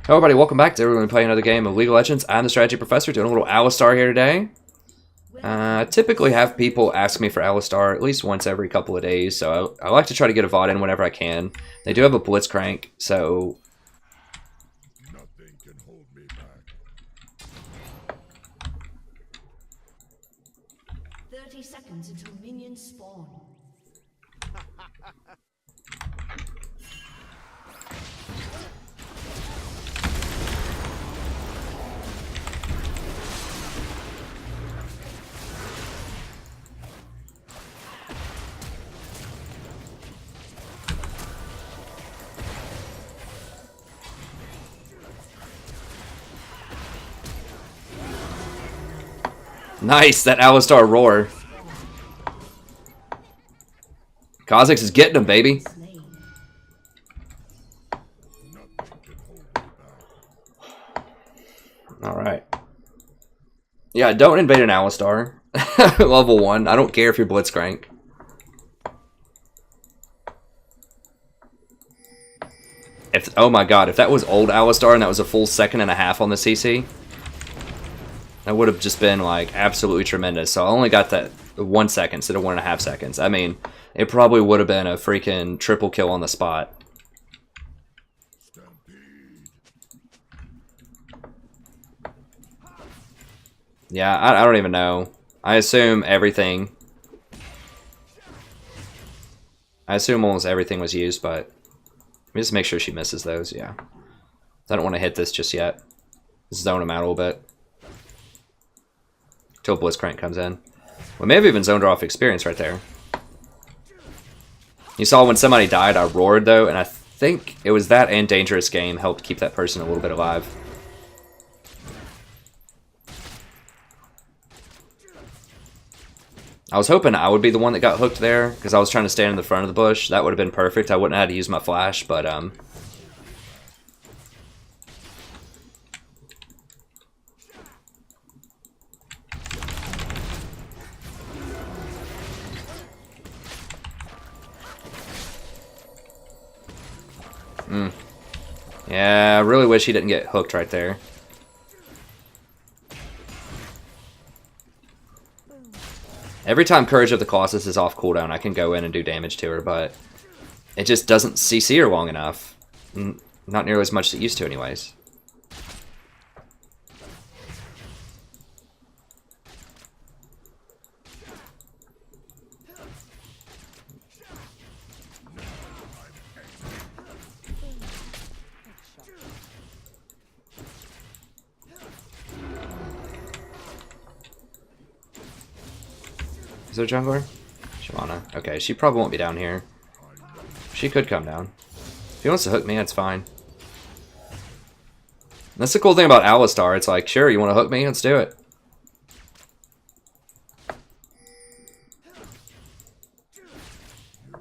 Hello everybody, welcome back to everyone playing another game of League of Legends. I'm the Strategy Professor, doing a little Alistar here today. I typically have people ask me for Alistar at least once every couple of days, so I like to try to get a VOD in whenever I can. They do have a Blitzcrank, so... Nothing can hold me back. 30 seconds until minions spawn. Nice, that Alistar roar. Kha'Zix is getting him, baby. Alright. Yeah, don't invade an Alistar. Level 1. I don't care if you're Blitzcrank. Oh my god, if that was old Alistar and that was a full second and a half on the CC, that would have just been like absolutely tremendous. So I only got that 1 second instead of 1.5 seconds. I mean, it probably would have been a freaking triple kill on the spot. Yeah, I don't even know. I assume everything. I assume almost everything was used, but let me just make sure she misses those. Yeah, I don't want to hit this just yet. Zone him out a little bit till Blitzcrank comes in. We may have even zoned her off experience right there. You saw when somebody died, I roared though, and I think it was that and Dangerous Game helped keep that person a little bit alive. I was hoping I would be the one that got hooked there, because I was trying to stand in the front of the bush. That would have been perfect. I wouldn't have had to use my flash, but yeah, I really wish he didn't get hooked right there. Every time Courage of the Colossus is off cooldown, I can go in and do damage to her, but it just doesn't CC her long enough. Not nearly as much as it used to anyways. Is there a jungler? Shyvana. Okay, she probably won't be down here. She could come down. If he wants to hook me, that's fine. That's the cool thing about Alistar. It's like, sure, you want to hook me? Let's do it.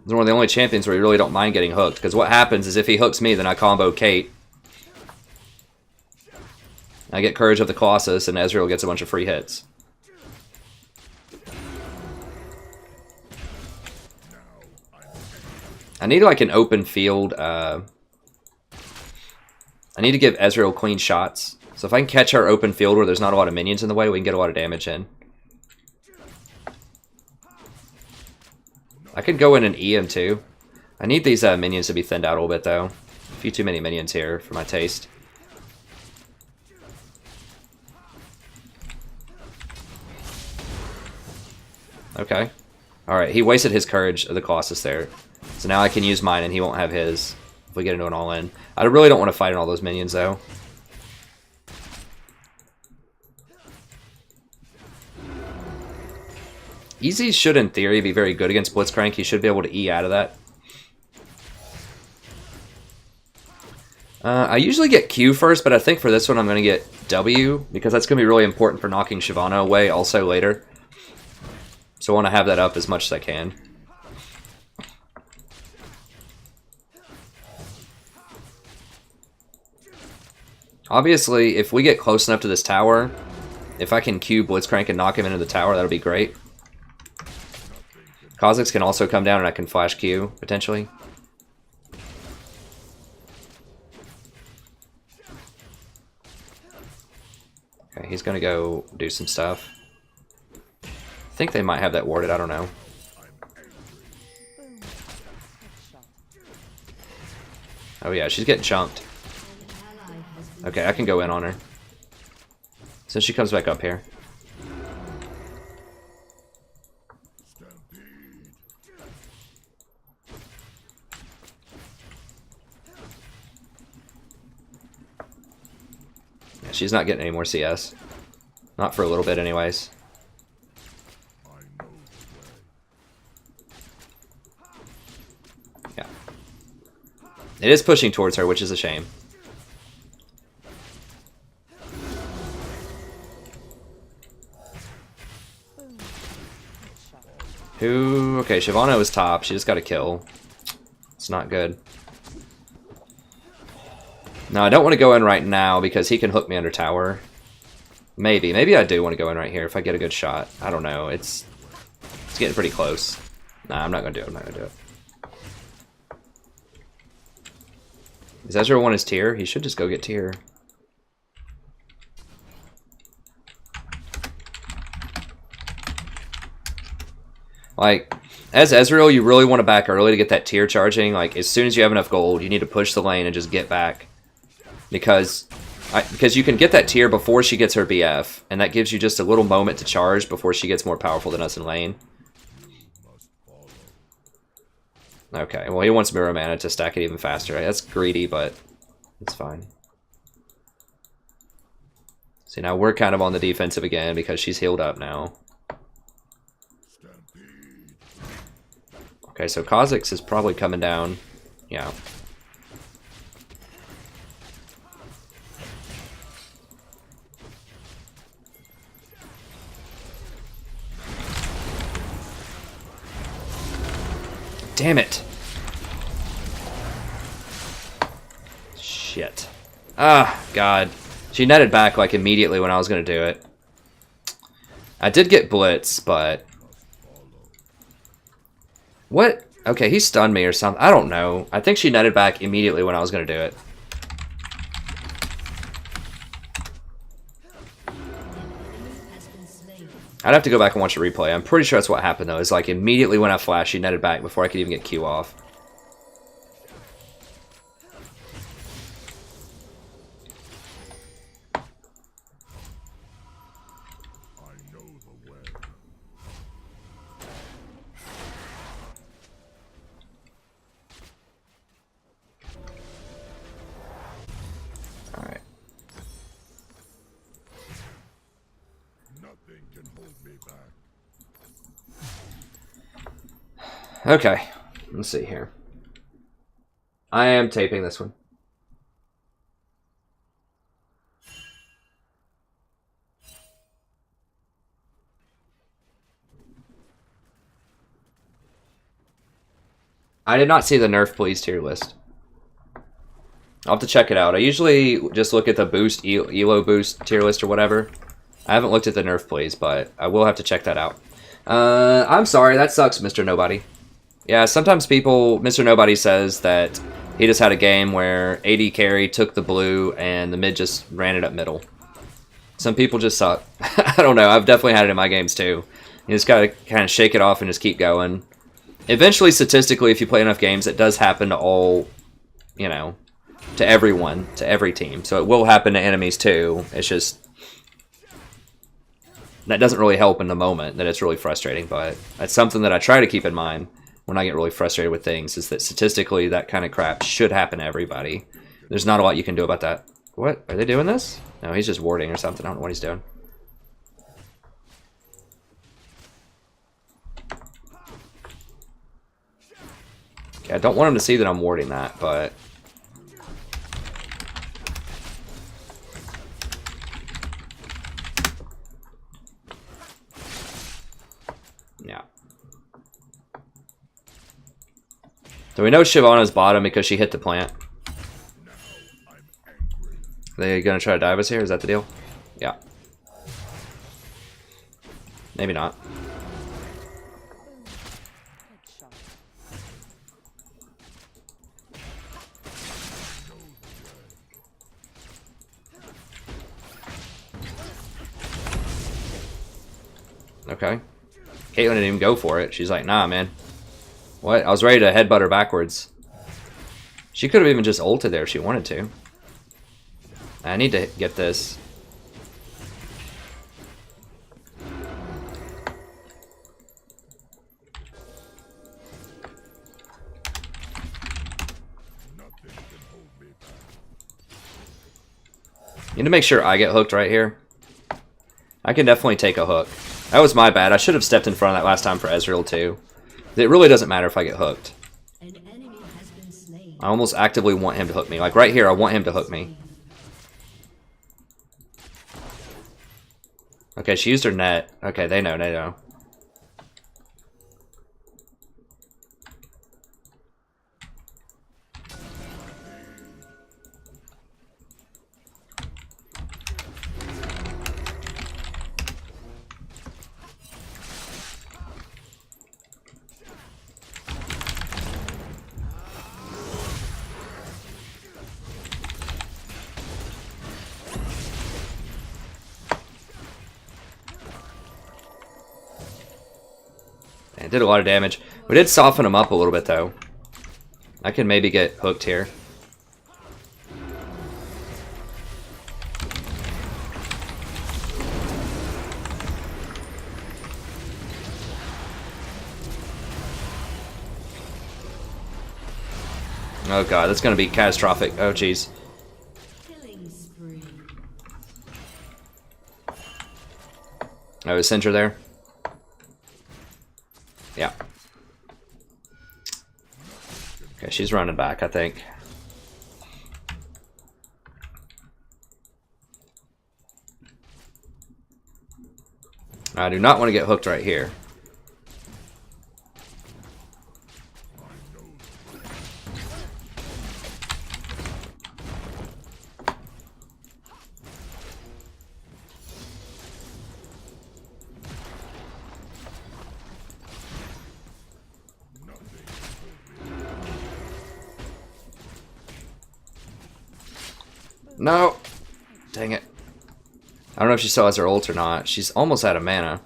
He's one of the only champions where you really don't mind getting hooked. Because what happens is if he hooks me, then I combo Kate. I get Courage of the Colossus, and Ezreal gets a bunch of free hits. I need like an open field. I need to give Ezreal clean shots. So if I can catch her open field where there's not a lot of minions in the way, we can get a lot of damage in. I could go in and E him too. I need these minions to be thinned out a little bit though. A few too many minions here for my taste. Okay. Alright, he wasted his Courage of the Colossus there. So now I can use mine and he won't have his if we get into an all-in. I really don't want to fight in all those minions though. Easy should in theory be very good against Blitzcrank. He should be able to E out of that. I usually get Q first, but I think for this one I'm going to get W because that's going to be really important for knocking Shyvana away also later. So I want to have that up as much as I can. Obviously, if we get close enough to this tower, if I can Q Blitzcrank and knock him into the tower, that'll be great. Kha'Zix can also come down and I can flash Q, potentially. Okay, he's gonna go do some stuff. I think they might have that warded, I don't know. Oh yeah, she's getting chunked. Okay, I can go in on her. So she comes back up here. Yeah, she's not getting any more CS. Not for a little bit anyways. Yeah. It is pushing towards her, which is a shame. Who? Okay, Shyvana was top. She just got a kill. It's not good. No, I don't want to go in right now because he can hook me under tower. Maybe. Maybe I do want to go in right here if I get a good shot. I don't know. It's getting pretty close. Nah, I'm not going to do it. I'm not going to do it. Does Ezreal want his tier? He should just go get tier. Like, as Ezreal, you really want to back early to get that tier charging. Like, as soon as you have enough gold, you need to push the lane and just get back. Because you can get that tier before she gets her BF, and that gives you just a little moment to charge before she gets more powerful than us in lane. Okay, well he wants Mirror Mana to stack it even faster. That's greedy, but it's fine. See, now we're kind of on the defensive again because she's healed up now. Okay, so Kha'Zix is probably coming down. Yeah. Damn it. Shit. Ah, God. She netted back like immediately when I was going to do it. I did get Blitz, but... What? Okay, he stunned me or something. I don't know. I think she netted back immediately when I was going to do it. I'd have to go back and watch a replay. I'm pretty sure that's what happened, though. It's like immediately when I flashed, she netted back before I could even get Q off. Alright. Okay, let's see here. I am taping this one. I did not see the Nerf Please tier list. I'll have to check it out. I usually just look at the boost, ELO boost tier list or whatever. I haven't looked at the Nerf Please, but I will have to check that out. I'm sorry, that sucks, Mr. Nobody. Yeah, sometimes Mr. Nobody says that he just had a game where AD carry took the blue and the mid just ran it up middle. Some people just suck. I don't know, I've definitely had it in my games too. You just gotta kind of shake it off and just keep going. Eventually, statistically, if you play enough games, it does happen to all, you know, to everyone, to every team. So it will happen to enemies too. It's just... that doesn't really help in the moment, that it's really frustrating, but that's something that I try to keep in mind when I get really frustrated with things, is that statistically that kind of crap should happen to everybody. There's not a lot you can do about that. What? Are they doing this? No, he's just warding or something. I don't know what he's doing. Okay, I don't want him to see that I'm warding that, but... yeah. So we know Shyvana's bottom because she hit the plant. Are they gonna try to dive us here? Is that the deal? Yeah. Maybe not. Okay. Caitlyn didn't even go for it. She's like, nah, man. What? I was ready to headbutt her backwards. She could have even just ulted there if she wanted to. I need to get this. Need to make sure I get hooked right here. I can definitely take a hook. That was my bad. I should have stepped in front of that last time for Ezreal too. It really doesn't matter if I get hooked. I almost actively want him to hook me. Like right here, I want him to hook me. Okay, she used her net. Okay, they know, they know. It did a lot of damage. We did soften him up a little bit, though. I can maybe get hooked here. Oh god, that's gonna be catastrophic. Oh jeez. Oh, is Sindra there? Yeah. Okay, she's running back, I think. I do not want to get hooked right here. No! Dang it. I don't know if she still has her ult or not. She's almost out of mana.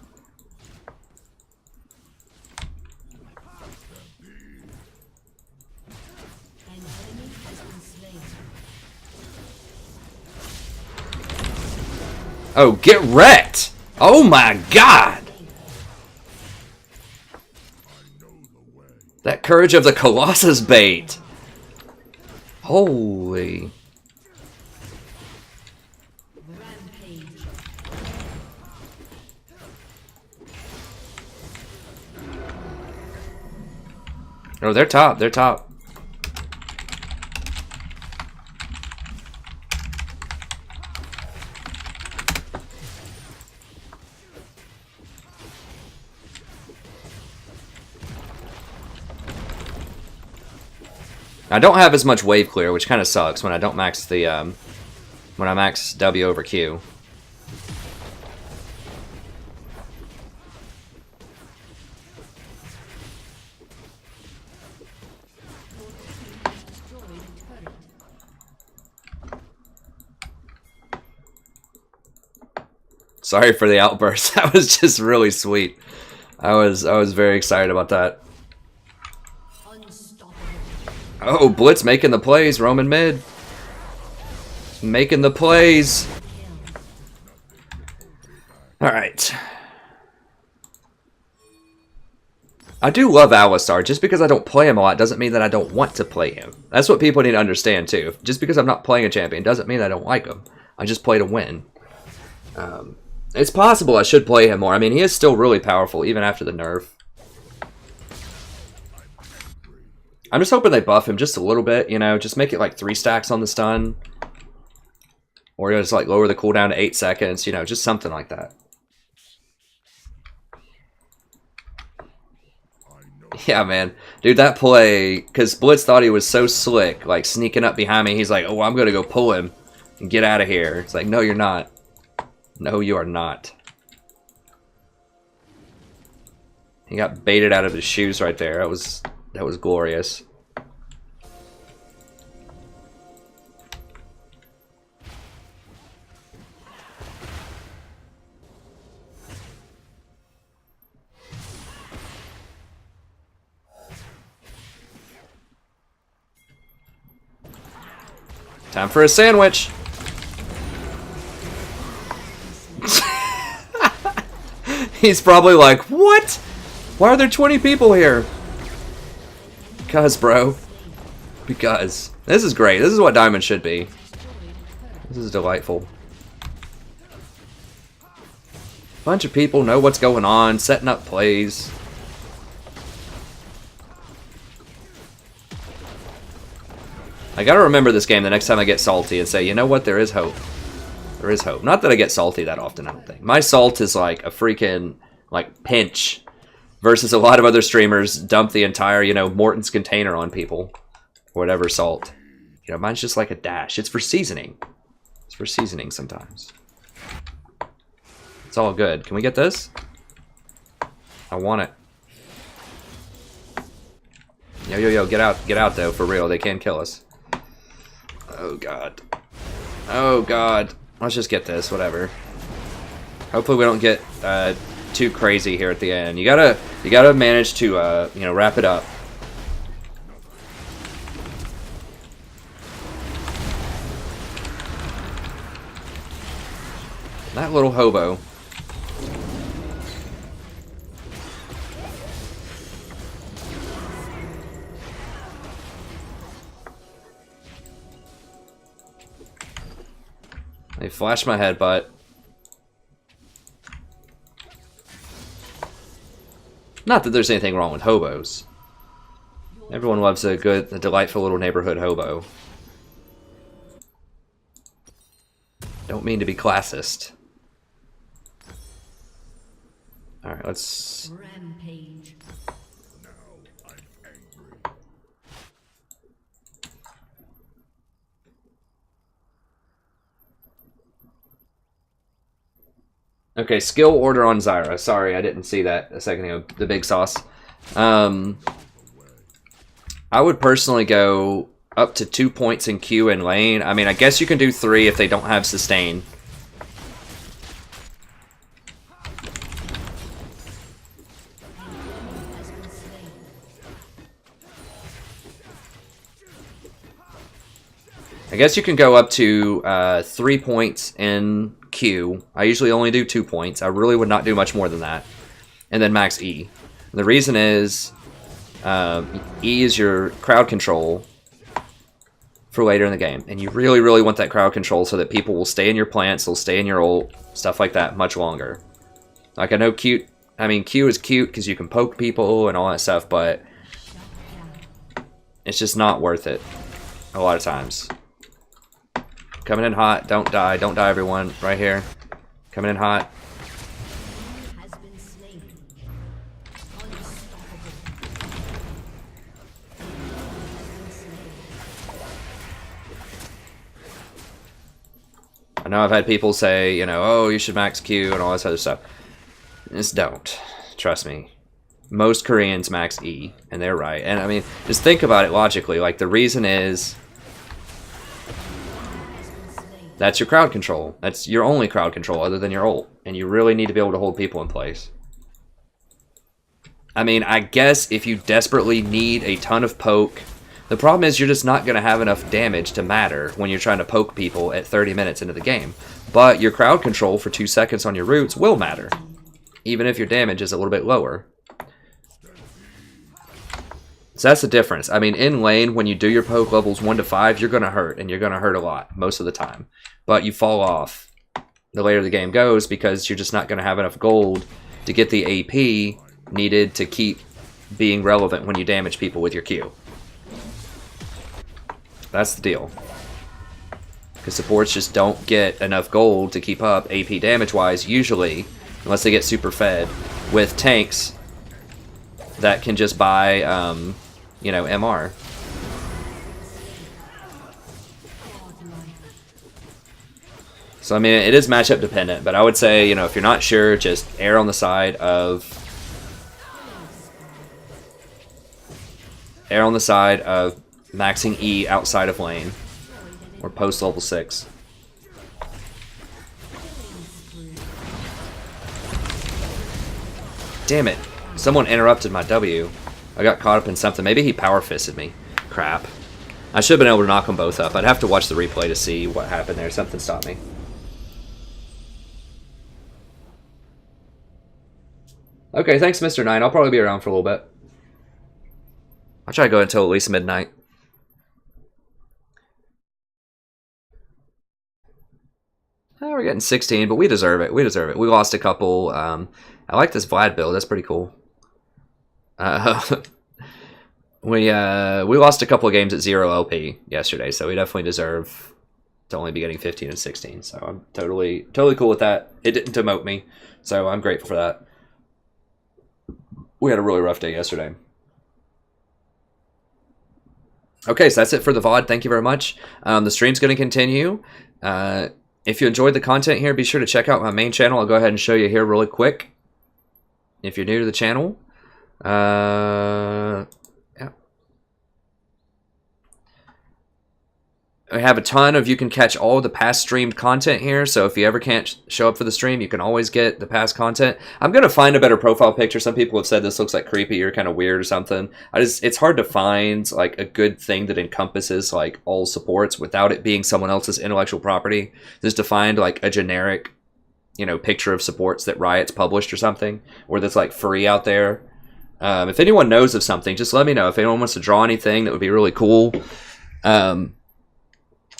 Oh, get wrecked! Oh my god! That Courage of the Colossus bait! Holy... Oh, they're top. They're top. I don't have as much wave clear, which kind of sucks when I don't max the when I max W over Q. Sorry for the outburst. That was just really sweet. I was very excited about that. Oh, Blitz making the plays, Roman mid. Making the plays. Alright. I do love Alistar. Just because I don't play him a lot doesn't mean that I don't want to play him. That's what people need to understand too. Just because I'm not playing a champion doesn't mean I don't like him. I just play to win. It's possible I should play him more. I mean, he is still really powerful, even after the nerf. I'm just hoping they buff him just a little bit, you know, just make it like 3 stacks on the stun. Or just like lower the cooldown to 8 seconds, you know, just something like that. Yeah, man. Dude, that play, because Blitz thought he was so slick, like sneaking up behind me. He's like, oh, I'm going to go pull him and get out of here. It's like, no, you're not. No, you are not. He got baited out of his shoes right there. That was glorious. Time for a sandwich. He's probably like, what? Why are there 20 people here? Because, bro. Because. This is great. This is what Diamond should be. This is delightful. Bunch of people know what's going on, setting up plays. I gotta remember this game the next time I get salty and say, you know what, there is hope. There is hope. Not that I get salty that often, I don't think. My salt is like a freaking, like, pinch. Versus a lot of other streamers dump the entire, you know, Morton's container on people. Whatever salt. You know, mine's just like a dash. It's for seasoning. It's for seasoning sometimes. It's all good. Can we get this? I want it. Yo, get out though, for real. They can kill us. Oh god. Oh god. Let's just get this, whatever. Hopefully we don't get too crazy here at the end. You gotta manage to you know, wrap it up. That little hobo. They flashed my headbutt. Not that there's anything wrong with hobos. Everyone loves a delightful little neighborhood hobo. Don't mean to be classist. Alright, let's... Rampage. Now I'm angry. Okay, skill order on Zyra. Sorry, I didn't see that a second ago. The big sauce. I would personally go up to 2 points in Q and lane. I mean, I guess you can do 3 if they don't have sustain. I guess you can go up to 3 points in Q. I usually only do 2 points. I really would not do much more than that. And then max E. And the reason is E is your crowd control for later in the game. And you really, really want that crowd control so that people will stay in your plants, they'll stay in your ult, stuff like that much longer. Like, I know Q is cute because you can poke people and all that stuff, but it's just not worth it a lot of times. Coming in hot, don't die everyone, right here. Coming in hot. Has been slain. I know I've had people say, you know, oh, you should max Q and all this other stuff. Just don't. Trust me. Most Koreans max E, and they're right. And I mean, just think about it logically. Like, the reason is that's your crowd control. That's your only crowd control other than your ult. And you really need to be able to hold people in place. I mean, I guess if you desperately need a ton of poke, the problem is you're just not going to have enough damage to matter when you're trying to poke people at 30 minutes into the game. But your crowd control for 2 seconds on your roots will matter, even if your damage is a little bit lower. So that's the difference. I mean, in lane, when you do your poke levels 1 to 5, you're going to hurt, and you're going to hurt a lot most of the time. But you fall off the later the game goes because you're just not going to have enough gold to get the AP needed to keep being relevant when you damage people with your Q. That's the deal. Because supports just don't get enough gold to keep up AP damage-wise, usually, unless they get super fed, with tanks that can just buy, you know, MR. So, I mean, it is matchup dependent, but I would say, you know, if you're not sure, just err on the side of... err on the side of maxing E outside of lane, or post level 6. Damn it. Someone interrupted my W. I got caught up in something. Maybe he power fisted me. Crap. I should have been able to knock them both up. I'd have to watch the replay to see what happened there. Something stopped me. Okay, thanks, Mr. 9. I'll probably be around for a little bit. I'll try to go until at least midnight. Oh, we're getting 16, but we deserve it. We deserve it. We lost a couple. I like this Vlad build. That's pretty cool. We lost a couple of games at 0 LP yesterday, so we definitely deserve to only be getting 15 and 16. So I'm totally cool with that. It didn't demote me, so I'm grateful for that. We had a really rough day yesterday. Okay, so that's it for the VOD. Thank you very much. The stream's going to continue. If you enjoyed the content here, be sure to check out my main channel. I'll go ahead and show you here really quick. If you're new to the channel. Yeah. I have a ton of, you can catch all the past streamed content here, so if you ever can't show up for the stream, you can always get the past content. I'm going to find a better profile picture. Some people have said this looks like creepy or kind of weird or something. It's hard to find like a good thing that encompasses like all supports without it being someone else's intellectual property. Just to find like a generic, you know, picture of supports that Riot's published or something, or that's like free out there. If anyone knows of something, just let me know. If anyone wants to draw anything that would be really cool,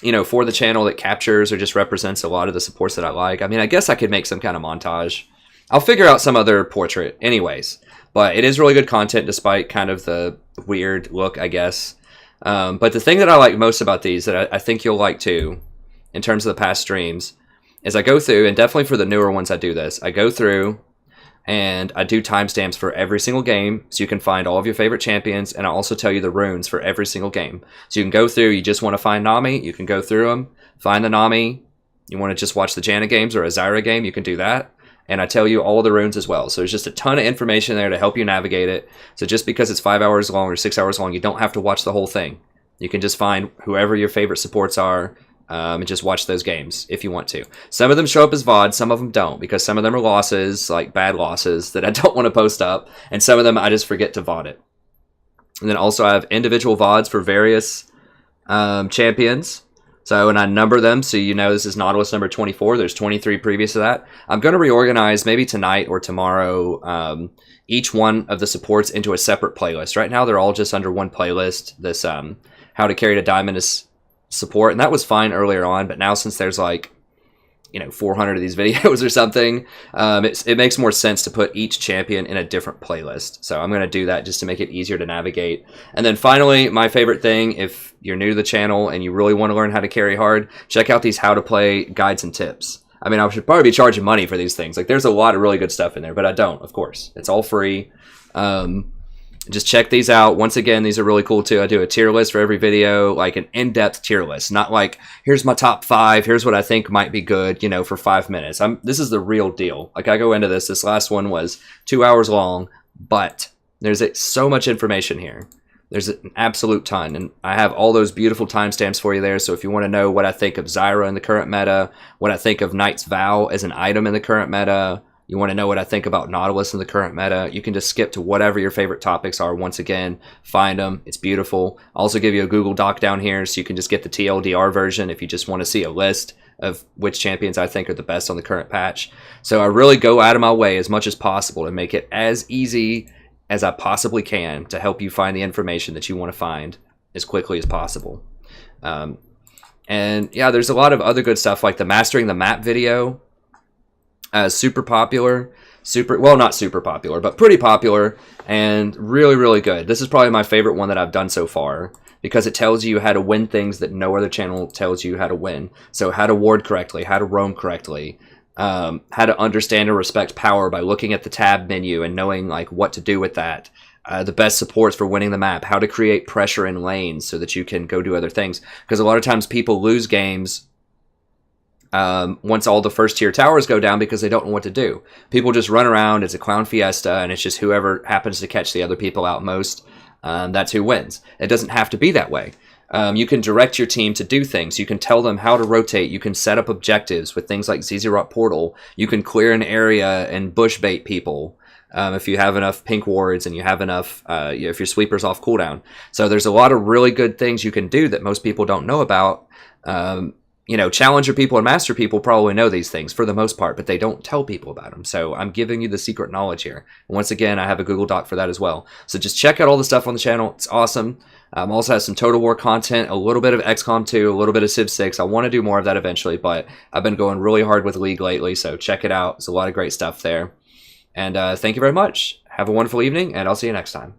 you know, for the channel that captures or just represents a lot of the supports that I like. I mean, I guess I could make some kind of montage. I'll figure out some other portrait anyways. But it is really good content despite kind of the weird look, I guess. But the thing that I like most about these, that I think you'll like too, in terms of the past streams, is I go through, and definitely for the newer ones I do this, I go through and I do timestamps for every single game, so you can find all of your favorite champions, and I also tell you the runes for every single game. So you can go through, you just want to find Nami, you can go through them, find the Nami. You want to just watch the Janna games or a Zyra game, you can do that. And I tell you all the runes as well. So there's just a ton of information there to help you navigate it. So just because it's 5 hours long or 6 hours long, you don't have to watch the whole thing. You can just find whoever your favorite supports are, and just watch those games if you want to. Some of them show up as VOD, some of them don't, because some of them are losses, like bad losses, that I don't want to post up, and some of them I just forget to VOD it. And then also I have individual VODs for various champions. So when I number them, so you know this is Nautilus number 24, there's 23 previous to that. I'm going to reorganize maybe tonight or tomorrow each one of the supports into a separate playlist. Right now they're all just under one playlist, this How to Carry to Diamond is support, and that was fine earlier on, but now since there's like, you know, 400 of these videos or something, it makes more sense to put each champion in a different playlist. So I'm going to do that just to make it easier to navigate. And then finally, my favorite thing, if you're new to the channel and you really want to learn how to carry hard, check out these how to play guides and tips. I mean, I should probably be charging money for these things. Like, there's a lot of really good stuff in there, but I don't, of course. It's all free. Just check these out. Once again, these are really cool too. I do a tier list for every video, like an in-depth tier list. Not like, here's my top 5, here's what I think might be good, you know, for 5 minutes. This is the real deal. Like, I go into this. This last one was 2 hours long, but there's so much information here. There's an absolute ton, and I have all those beautiful timestamps for you there. So if you want to know what I think of Zyra in the current meta, what I think of Knight's Vow as an item in the current meta, you want to know what I think about Nautilus in the current meta, you can just skip to whatever your favorite topics are. Once again, find them. It's beautiful. I'll also give you a Google Doc down here, so you can just get the TLDR version if you just want to see a list of which champions I think are the best on the current patch. So I really go out of my way as much as possible to make it as easy as I possibly can to help you find the information that you want to find as quickly as possible. And yeah, there's a lot of other good stuff, like the Mastering the Map video. Super popular, well, not super popular, but pretty popular, and really, really good. This is probably my favorite one that I've done so far, because it tells you how to win things that no other channel tells you how to win. So how to ward correctly, how to roam correctly, how to understand and respect power by looking at the tab menu and knowing like what to do with that. The best supports for winning the map, how to create pressure in lanes so that you can go do other things. Because a lot of times people lose games once all the first tier towers go down because they don't know what to do. People just run around, it's a clown fiesta, and it's just whoever happens to catch the other people out most, that's who wins. It doesn't have to be that way. You can direct your team to do things. You can tell them how to rotate. You can set up objectives with things like ZZ Portal. You can clear an area and bush bait people. if you have enough pink wards and you have enough, if your sweeper's off cooldown. So there's a lot of really good things you can do that most people don't know about. You know, challenger people and master people probably know these things for the most part, but they don't tell people about them. So I'm giving you the secret knowledge here. And once again, I have a Google Doc for that as well. So just check out all the stuff on the channel. It's awesome. Also has some Total War content, a little bit of XCOM 2, a little bit of Civ 6. I want to do more of that eventually, but I've been going really hard with League lately, so check it out. There's a lot of great stuff there. And thank you very much. Have a wonderful evening, and I'll see you next time.